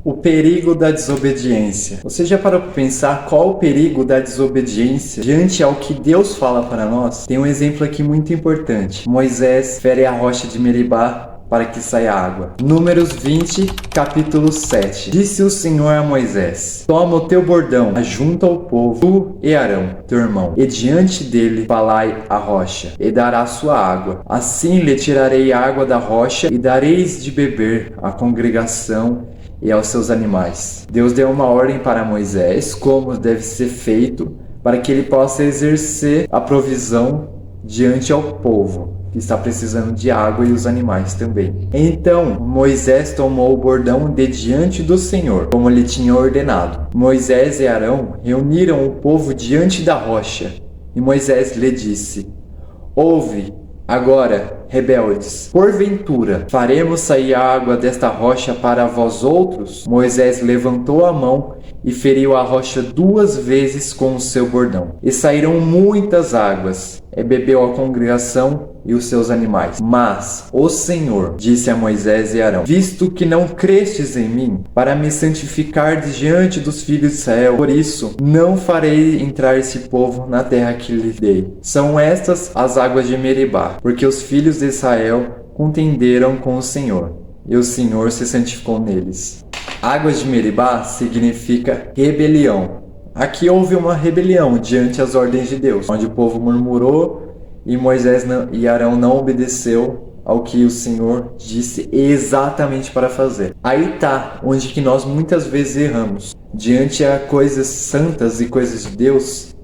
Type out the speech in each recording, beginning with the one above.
O perigo da desobediência. Você já parou para pensar qual o perigo da desobediência diante ao que Deus fala para nós? Tem um exemplo aqui muito importante. Moisés fere a rocha de Meribá para que saia água. Números 20, capítulo 7. Disse o Senhor a Moisés: toma o teu bordão, ajunta o povo, tu e Arão, teu irmão, e diante dele falai a rocha, e dará sua água. Assim lhe tirarei a água da rocha, e dareis de beber à congregação e aos seus animais. Deus deu uma ordem para Moisés, como deve ser feito, para que ele possa exercer a provisão diante ao povo, que está precisando de água, e os animais também. Então Moisés tomou o bordão de diante do Senhor, como lhe tinha ordenado. Moisés e Arão reuniram o povo diante da rocha, e Moisés lhe disse: ouve agora, rebeldes, porventura faremos sair a água desta rocha para vós outros? Moisés levantou a mão e feriu a rocha 2 vezes com o seu bordão, e saíram muitas águas, e bebeu a congregação e os seus animais. Mas o Senhor disse a Moisés e Arão: visto que não crestes em mim, para me santificar diante dos filhos de Israel, por isso não farei entrar esse povo na terra que lhes dei. São estas as águas de Meribá, porque os filhos de Israel contenderam com o Senhor, e o Senhor se santificou neles. Águas de Meribá significa rebelião. Aqui houve uma rebelião diante as ordens de Deus, onde o povo murmurou e Moisés e Arão não obedeceu ao que o Senhor disse exatamente para fazer. Aí tá onde que nós muitas vezes erramos. Diante a coisas santas e coisas de Deus,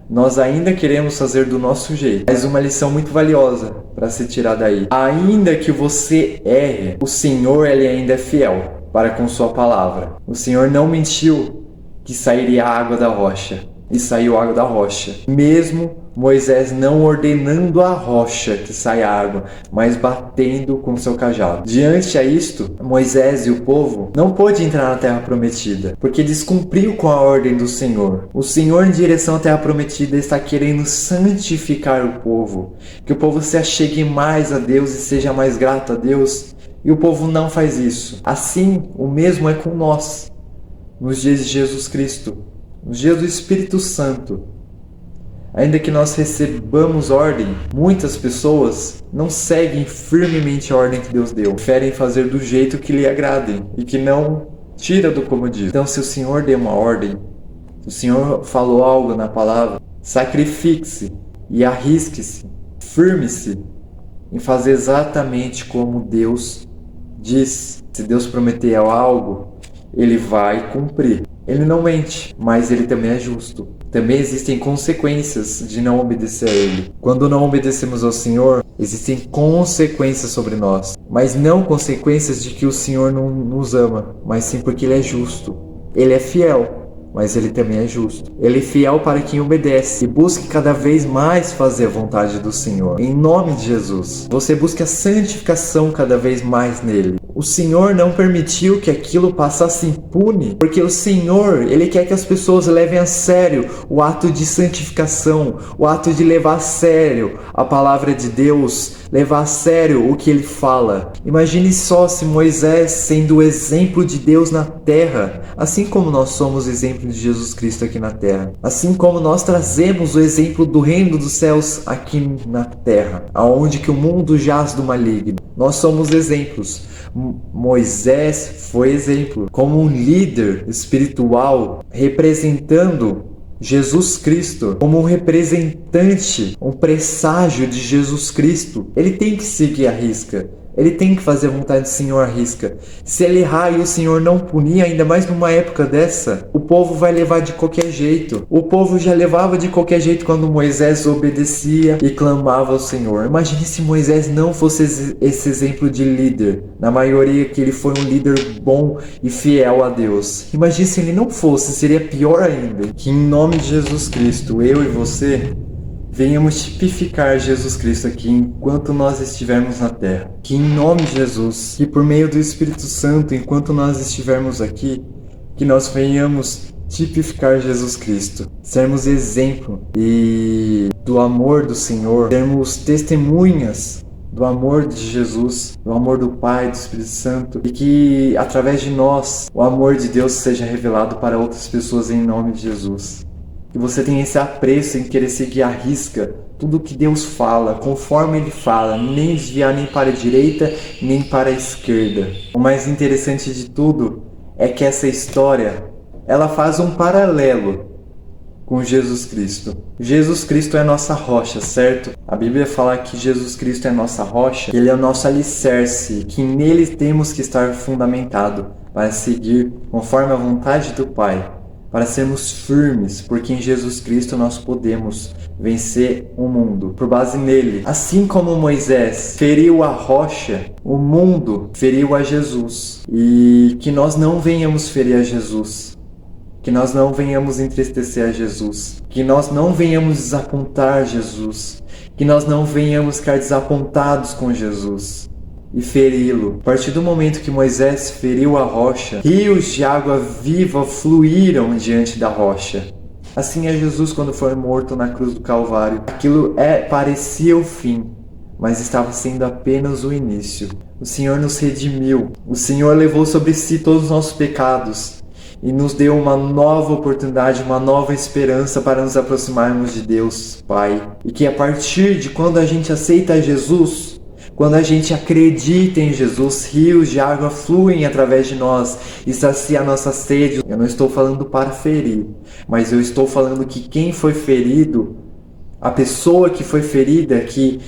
nós ainda queremos fazer do nosso jeito. Mas uma lição muito valiosa para se tirar daí: ainda que você erre, o Senhor ele ainda é fiel para com sua palavra. O Senhor não mentiu que sairia água da rocha, e saiu água da rocha, mesmo Moisés não ordenando a rocha que saia água, mas batendo com seu cajado. Diante a isto, Moisés e o povo não pôde entrar na terra prometida, porque descumpriu com a ordem do Senhor. O Senhor, em direção à terra prometida, está querendo santificar o povo, que o povo se achegue mais a Deus e seja mais grato a Deus, e o povo não faz isso. Assim, o mesmo é com nós, nos dias de Jesus Cristo, nos dias do Espírito Santo. Ainda que nós recebamos ordem, muitas pessoas não seguem firmemente a ordem que Deus deu. Preferem fazer do jeito que lhe agradem e que não tira do comodismo. Então, se o Senhor deu uma ordem, se o Senhor falou algo na palavra, sacrifique-se e arrisque-se, firme-se em fazer exatamente como Deus diz. Se Deus prometeu algo, Ele vai cumprir. Ele não mente, mas Ele também é justo. Também existem consequências de não obedecer a Ele. Quando não obedecemos ao Senhor, existem consequências sobre nós. Mas não consequências de que o Senhor não nos ama, mas sim porque Ele é justo. Ele é fiel, mas Ele também é justo. Ele é fiel para quem obedece e busque cada vez mais fazer a vontade do Senhor. Em nome de Jesus, você busque a santificação cada vez mais nele. O Senhor não permitiu que aquilo passasse impune, porque o Senhor, Ele quer que as pessoas levem a sério o ato de santificação, o ato de levar a sério a palavra de Deus, levar a sério o que Ele fala. Imagine só se Moisés, sendo o exemplo de Deus na terra, assim como nós somos o exemplo de Jesus Cristo aqui na terra, assim como nós trazemos o exemplo do reino dos céus aqui na terra, aonde que o mundo jaz do maligno. Nós somos exemplos. Moisés foi exemplo como um líder espiritual representando Jesus Cristo, como um representante, um presságio de Jesus Cristo. Ele tem que seguir a risca. Ele tem que fazer a vontade do Senhor à risca. Se ele errar e o Senhor não punir, ainda mais numa época dessa, o povo vai levar de qualquer jeito. O povo já levava de qualquer jeito quando Moisés obedecia e clamava ao Senhor. Imagine se Moisés não fosse esse exemplo de líder. Na maioria que ele foi um líder bom e fiel a Deus. Imagine se ele não fosse, seria pior ainda. Que em nome de Jesus Cristo, eu e você venhamos tipificar Jesus Cristo aqui enquanto nós estivermos na terra. Que em nome de Jesus, que por meio do Espírito Santo, enquanto nós estivermos aqui, que nós venhamos tipificar Jesus Cristo, sermos exemplo e do amor do Senhor, sermos testemunhas do amor de Jesus, do amor do Pai, do Espírito Santo, e que através de nós o amor de Deus seja revelado para outras pessoas em nome de Jesus. Que você tenha esse apreço em querer seguir à risca tudo o que Deus fala, conforme Ele fala, nem desviar nem para a direita, nem para a esquerda. O mais interessante de tudo é que essa história, ela faz um paralelo com Jesus Cristo. Jesus Cristo é nossa rocha, certo? A Bíblia fala que Jesus Cristo é nossa rocha, Ele é o nosso alicerce, que nele temos que estar fundamentado para seguir conforme a vontade do Pai, para sermos firmes, porque em Jesus Cristo nós podemos vencer o mundo, por base nele. Assim como Moisés feriu a rocha, o mundo feriu a Jesus. E que nós não venhamos ferir a Jesus, que nós não venhamos entristecer a Jesus, que nós não venhamos desapontar Jesus, que nós não venhamos ficar desapontados com Jesus e feri-lo. A partir do momento que Moisés feriu a rocha, rios de água viva fluíram diante da rocha. Assim é Jesus quando foi morto na cruz do Calvário. Aquilo parecia o fim, mas estava sendo apenas o início. O Senhor nos redimiu, o Senhor levou sobre si todos os nossos pecados e nos deu uma nova oportunidade, uma nova esperança para nos aproximarmos de Deus Pai. E que a partir de quando a gente aceita Jesus, quando a gente acredita em Jesus, rios de água fluem através de nós e sacia a nossa sede. Eu não estou falando para ferir, mas eu estou falando que quem foi ferido, a pessoa que foi ferida, que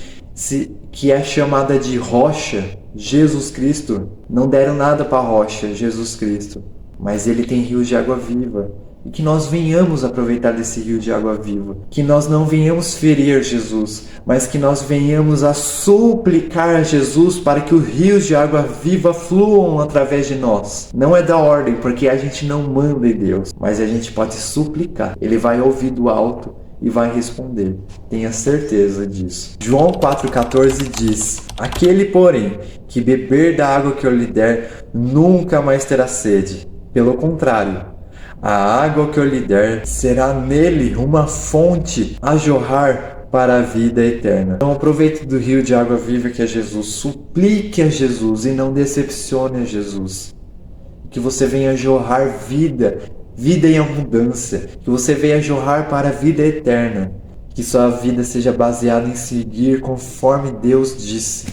é chamada de rocha, Jesus Cristo, não deram nada para a rocha, Jesus Cristo, mas ele tem rios de água viva. E que nós venhamos aproveitar desse rio de água viva. Que nós não venhamos ferir Jesus, mas que nós venhamos a suplicar a Jesus para que os rios de água viva fluam através de nós. Não é da ordem, porque a gente não manda em Deus, mas a gente pode suplicar. Ele vai ouvir do alto e vai responder. Tenha certeza disso. João 4,14 diz: Aquele, porém, que beber da água que eu lhe der, nunca mais terá sede. Pelo contrário, a água que eu lhe der será nele uma fonte a jorrar para a vida eterna. Então aproveite do rio de água viva que é Jesus. Suplique a Jesus e não decepcione a Jesus. Que você venha jorrar vida em abundância. Que você venha jorrar para a vida eterna. Que sua vida seja baseada em seguir conforme Deus disse.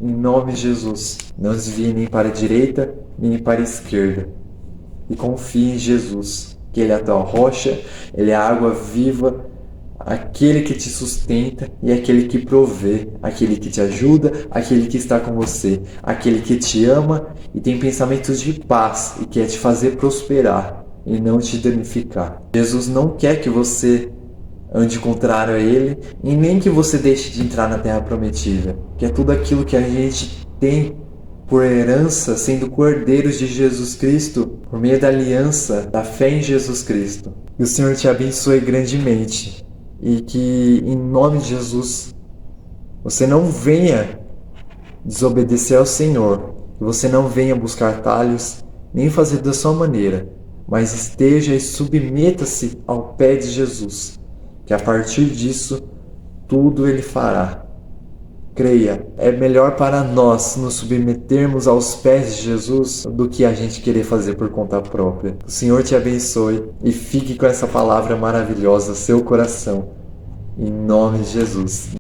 Em nome de Jesus. Não desvie nem para a direita nem para a esquerda. E confie em Jesus, que Ele é a tua rocha, Ele é a água viva, aquele que te sustenta e aquele que provê, aquele que te ajuda, aquele que está com você, aquele que te ama e tem pensamentos de paz e quer te fazer prosperar e não te danificar. Jesus não quer que você ande contrário a Ele e nem que você deixe de entrar na Terra Prometida, que é tudo aquilo que a gente tem por herança, sendo cordeiros de Jesus Cristo, por meio da aliança, da fé em Jesus Cristo. Que o Senhor te abençoe grandemente e que, em nome de Jesus, você não venha desobedecer ao Senhor, que você não venha buscar atalhos, nem fazer da sua maneira, mas esteja e submeta-se ao pé de Jesus, que a partir disso, tudo Ele fará. Creia, é melhor para nós nos submetermos aos pés de Jesus do que a gente querer fazer por conta própria. O Senhor te abençoe e fique com essa palavra maravilhosa no seu coração. Em nome de Jesus.